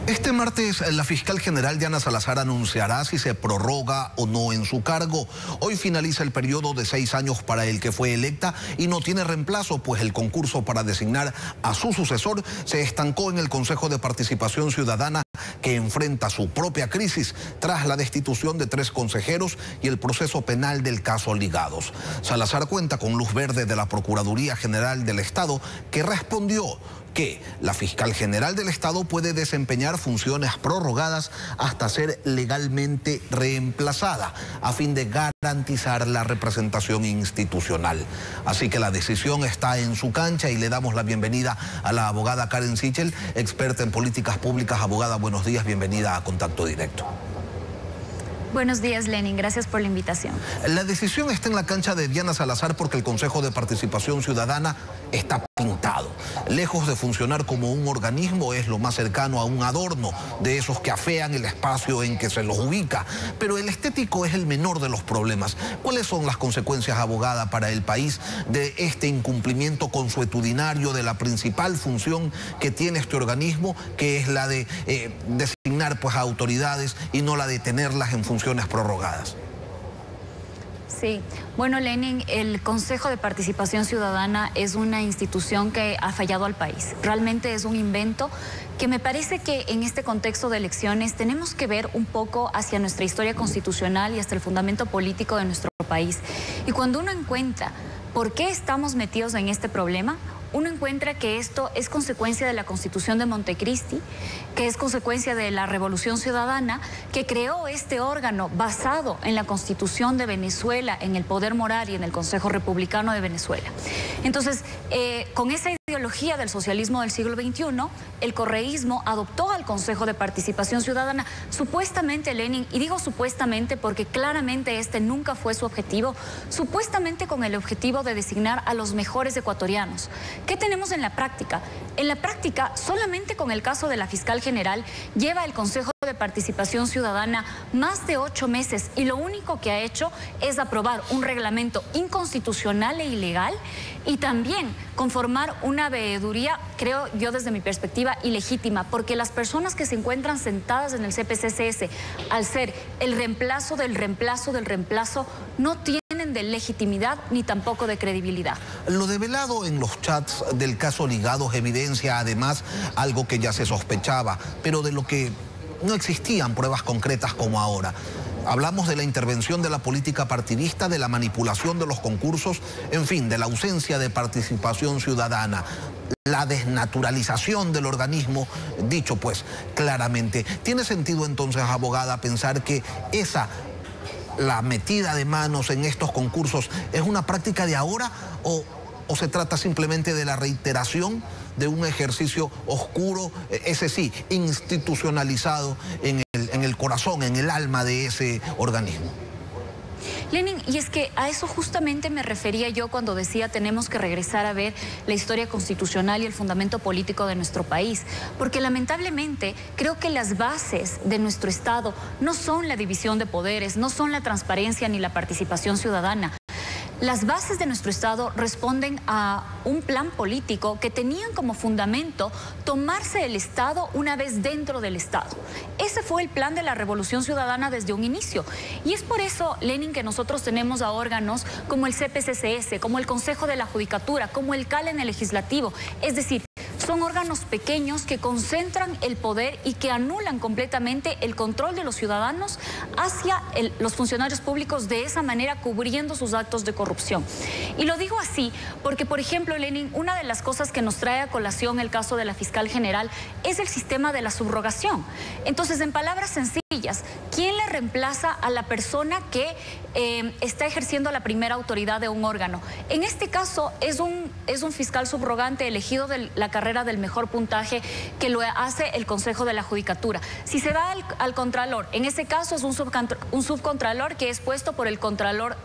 Este martes, la fiscal general Diana Salazar anunciará si se prorroga o no en su cargo. Hoy finaliza el periodo de 6 años para el que fue electa y no tiene reemplazo, pues el concurso para designar a su sucesor se estancó en el Consejo de Participación Ciudadana, que enfrenta su propia crisis tras la destitución de 3 consejeros y el proceso penal del caso Ligados. Salazar cuenta con luz verde de la Procuraduría General del Estado, que respondió que la fiscal general del Estado puede desempeñar funciones prorrogadas hasta ser legalmente reemplazada, a fin de garantizar la representación institucional. Así que la decisión está en su cancha y le damos la bienvenida a la abogada Karen Sichel, experta en políticas públicas. Abogada, buenos días, bienvenida a Contacto Directo. Buenos días, Lenin. Gracias por la invitación. La decisión está en la cancha de Diana Salazar porque el Consejo de Participación Ciudadana está pintado. Lejos de funcionar como un organismo, es lo más cercano a un adorno de esos que afean el espacio en que se los ubica. Pero el estético es el menor de los problemas. ¿Cuáles son las consecuencias, abogada, para el país de este incumplimiento consuetudinario de la principal función que tiene este organismo, que es la de designar a autoridades y no la de tenerlas en funciones prorrogadas? Sí, bueno, Lenin, el Consejo de Participación Ciudadana es una institución que ha fallado al país. Realmente es un invento que me parece que en este contexto de elecciones tenemos que ver un poco hacia nuestra historia constitucional y hasta el fundamento político de nuestro país. Y cuando uno encuentra por qué estamos metidos en este problema, uno encuentra que esto es consecuencia de la Constitución de Montecristi, que es consecuencia de la Revolución Ciudadana, que creó este órgano basado en la Constitución de Venezuela, en el poder moral y en el Consejo Republicano de Venezuela. Entonces, con esa ideología del socialismo del siglo XXI, el correísmo adoptó al Consejo de Participación Ciudadana, supuestamente, Lenin, y digo supuestamente porque claramente este nunca fue su objetivo, supuestamente con el objetivo de designar a los mejores ecuatorianos. ¿Qué tenemos en la práctica? En la práctica, solamente con el caso de la fiscal general, lleva el Consejo de Participación Ciudadana más de 8 meses y lo único que ha hecho es aprobar un reglamento inconstitucional e ilegal y también conformar una veeduría, creo yo desde mi perspectiva, ilegítima, porque las personas que se encuentran sentadas en el CPCCS, al ser el reemplazo del reemplazo del reemplazo, no tienen de legitimidad ni tampoco de credibilidad. Lo develado en los chats del caso Ligados evidencia además algo que ya se sospechaba, pero de lo que no existían pruebas concretas como ahora. Hablamos de la intervención de la política partidista, de la manipulación de los concursos, en fin, de la ausencia de participación ciudadana, la desnaturalización del organismo, dicho pues claramente. ¿Tiene sentido entonces, abogada, pensar que la metida de manos en estos concursos es una práctica de ahora o se trata simplemente de la reiteración de un ejercicio oscuro, ese sí, institucionalizado en el corazón, en el alma de ese organismo? Lenin, y es que a eso justamente me refería yo cuando decía tenemos que regresar a ver la historia constitucional y el fundamento político de nuestro país, porque lamentablemente creo que las bases de nuestro Estado no son la división de poderes, no son la transparencia ni la participación ciudadana. Las bases de nuestro Estado responden a un plan político que tenían como fundamento tomarse el Estado una vez dentro del Estado. Ese fue el plan de la Revolución Ciudadana desde un inicio. Y es por eso, Lenin, que nosotros tenemos a órganos como el CPCCS, como el Consejo de la Judicatura, como el CAL en el Legislativo. Es decir, son órganos pequeños que concentran el poder y que anulan completamente el control de los ciudadanos hacia los funcionarios públicos, de esa manera cubriendo sus actos de corrupción. Y lo digo así porque, por ejemplo, Lenin, una de las cosas que nos trae a colación el caso de la fiscal general es el sistema de la subrogación. Entonces, en palabras sencillas, ¿quién le reemplaza a la persona que está ejerciendo la primera autoridad de un órgano? En este caso es un fiscal subrogante elegido de la carrera del mejor puntaje, que lo hace el Consejo de la Judicatura. Si se da al Contralor, en ese caso es un subcontralor que es puesto por el Contralor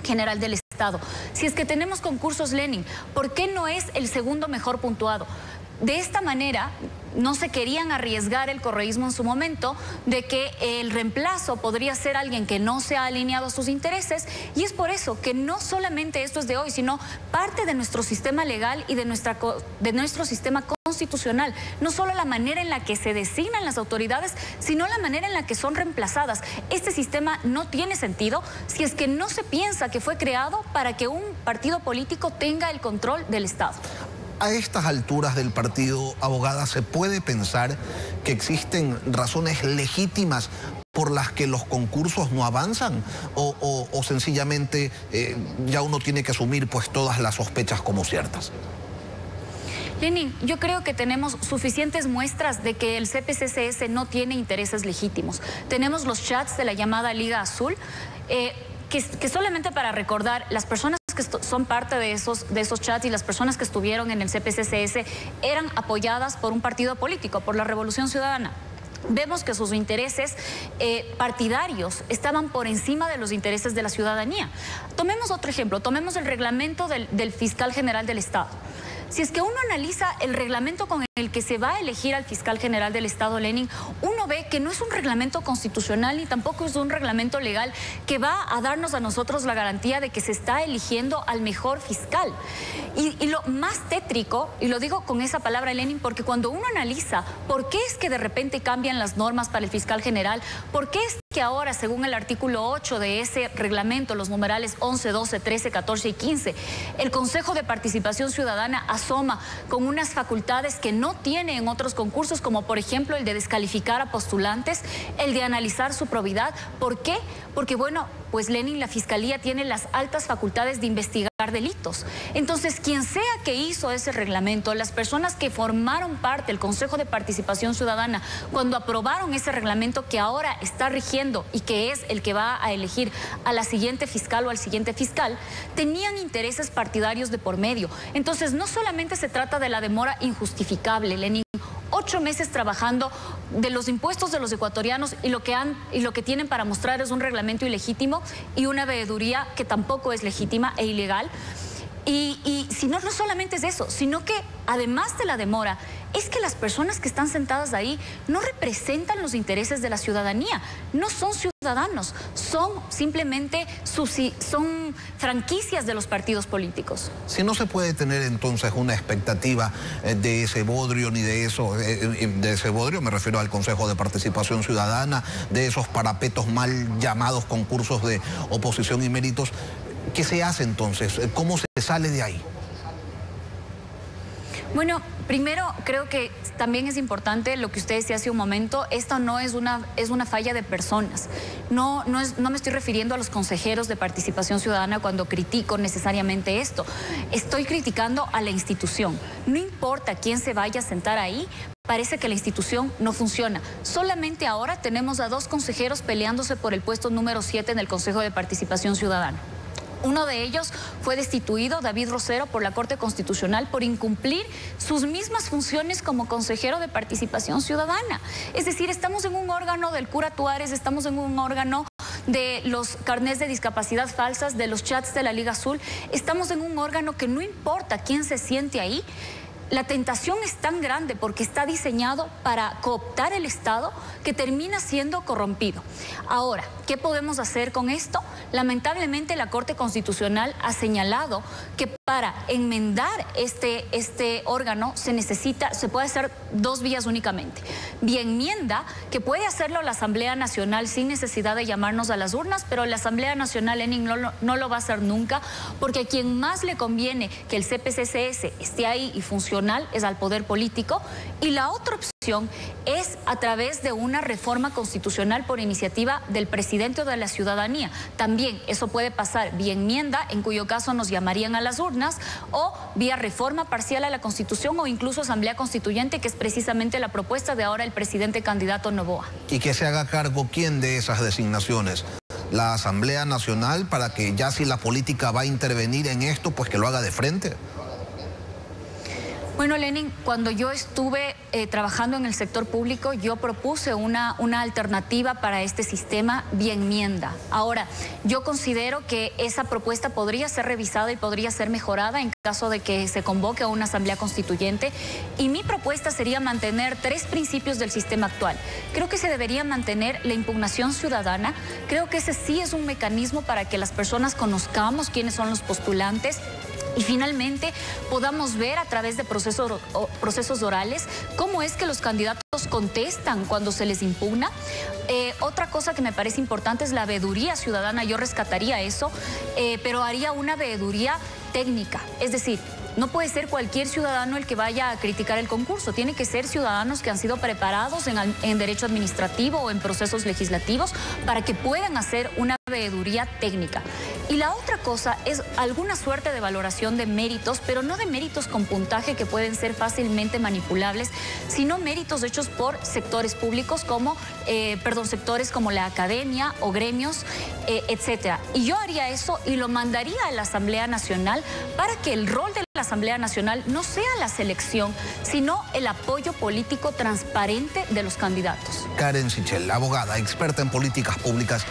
General del Estado. Si es que tenemos concursos, Lenin, ¿por qué no es el segundo mejor puntuado? De esta manera no se querían arriesgar el correísmo en su momento de que el reemplazo podría ser alguien que no se ha alineado a sus intereses, y es por eso que no solamente esto es de hoy, sino parte de nuestro sistema legal y de nuestro sistema constitucional constitucional, no solo la manera en la que se designan las autoridades, sino la manera en la que son reemplazadas. Este sistema no tiene sentido si es que no se piensa que fue creado para que un partido político tenga el control del Estado. A estas alturas del partido, abogada, ¿se puede pensar que existen razones legítimas por las que los concursos no avanzan? ¿O sencillamente ya uno tiene que asumir pues todas las sospechas como ciertas? Lenin, yo creo que tenemos suficientes muestras de que el CPCCS no tiene intereses legítimos. Tenemos los chats de la llamada Liga Azul, que solamente para recordar, las personas que son parte de esos chats y las personas que estuvieron en el CPCCS eran apoyadas por un partido político, por la Revolución Ciudadana. Vemos que sus intereses partidarios estaban por encima de los intereses de la ciudadanía. Tomemos otro ejemplo, tomemos el reglamento del fiscal general del Estado. Si es que uno analiza el reglamento con el que se va a elegir al fiscal general del Estado, Lenin, uno ve que no es un reglamento constitucional ni tampoco es un reglamento legal que va a darnos a nosotros la garantía de que se está eligiendo al mejor fiscal. Y lo más tétrico, y lo digo con esa palabra, Lenin, porque cuando uno analiza por qué es que de repente cambian las normas para el fiscal general, por qué es que ahora, según el artículo 8 de ese reglamento, los numerales 11, 12, 13, 14 y 15, el Consejo de Participación Ciudadana asoma con unas facultades que no tiene en otros concursos, como por ejemplo el de descalificar a postulantes, el de analizar su probidad. ¿Por qué? Porque bueno, pues Lenin, la Fiscalía tiene las altas facultades de investigar delitos. Entonces, quien sea que hizo ese reglamento, las personas que formaron parte del Consejo de Participación Ciudadana, cuando aprobaron ese reglamento que ahora está rigiendo y que es el que va a elegir a la siguiente fiscal o al siguiente fiscal, tenían intereses partidarios de por medio. Entonces, no solamente se trata de la demora injustificable, Lenin, 8 meses trabajando de los impuestos de los ecuatorianos y lo que tienen para mostrar es un reglamento ilegítimo y una veeduría que tampoco es legítima e ilegal. Y si no solamente es eso, sino que además de la demora, es que las personas que están sentadas ahí no representan los intereses de la ciudadanía, no son ciudadanos, son simplemente son franquicias de los partidos políticos. Si no se puede tener entonces una expectativa de ese bodrio ni de eso, de ese bodrio me refiero al Consejo de Participación Ciudadana, de esos parapetos mal llamados concursos de oposición y méritos, ¿qué se hace entonces? ¿Cómo se sale de ahí? Bueno, primero creo que también es importante lo que usted decía hace un momento, esto no es una falla de personas. No me estoy refiriendo a los consejeros de participación ciudadana cuando critico necesariamente esto. Estoy criticando a la institución. No importa quién se vaya a sentar ahí, parece que la institución no funciona. Solamente ahora tenemos a 2 consejeros peleándose por el puesto número 7 en el Consejo de Participación Ciudadana. Uno de ellos fue destituido, David Rosero, por la Corte Constitucional por incumplir sus mismas funciones como consejero de participación ciudadana. Es decir, estamos en un órgano del cura Tuárez, estamos en un órgano de los carnés de discapacidad falsas, de los chats de la Liga Azul, estamos en un órgano que no importa quién se siente ahí. La tentación es tan grande porque está diseñado para cooptar el Estado que termina siendo corrompido. Ahora, ¿qué podemos hacer con esto? Lamentablemente la Corte Constitucional ha señalado que para enmendar este órgano se puede hacer 2 vías únicamente. Vía enmienda, que puede hacerlo la Asamblea Nacional sin necesidad de llamarnos a las urnas, pero la Asamblea Nacional, Lenin, no lo va a hacer nunca, porque a quien más le conviene que el CPCCS esté ahí y funcional es al poder político. Y la otra opción es a través de una reforma constitucional por iniciativa del presidente o de la ciudadanía. También eso puede pasar vía enmienda, en cuyo caso nos llamarían a las urnas, o vía reforma parcial a la Constitución o incluso asamblea constituyente, que es precisamente la propuesta de ahora el presidente candidato Noboa. ¿Y que se haga cargo quién de esas designaciones? ¿La Asamblea Nacional, para que ya si la política va a intervenir en esto, pues que lo haga de frente? Bueno, Lenin, cuando yo estuve trabajando en el sector público, yo propuse una alternativa para este sistema vía enmienda. Ahora, yo considero que esa propuesta podría ser revisada y podría ser mejorada en caso de que se convoque a una asamblea constituyente. Y mi propuesta sería mantener 3 principios del sistema actual. Creo que se debería mantener la impugnación ciudadana. Creo que ese sí es un mecanismo para que las personas conozcamos quiénes son los postulantes Y finalmente podamos ver a través de procesos orales cómo es que los candidatos contestan cuando se les impugna. Otra cosa que me parece importante es la veeduría ciudadana. Yo rescataría eso, pero haría una veeduría técnica, es decir, no puede ser cualquier ciudadano el que vaya a criticar el concurso. Tiene que ser ciudadanos que han sido preparados en derecho administrativo o en procesos legislativos para que puedan hacer una veeduría técnica. Y la otra cosa es alguna suerte de valoración de méritos, pero no de méritos con puntaje que pueden ser fácilmente manipulables, sino méritos hechos por sectores públicos sectores como la academia o gremios, etcétera. Y yo haría eso y lo mandaría a la Asamblea Nacional para que el rol de la Asamblea Nacional no sea la selección, sino el apoyo político transparente de los candidatos. Karen Sichel, abogada, experta en políticas públicas.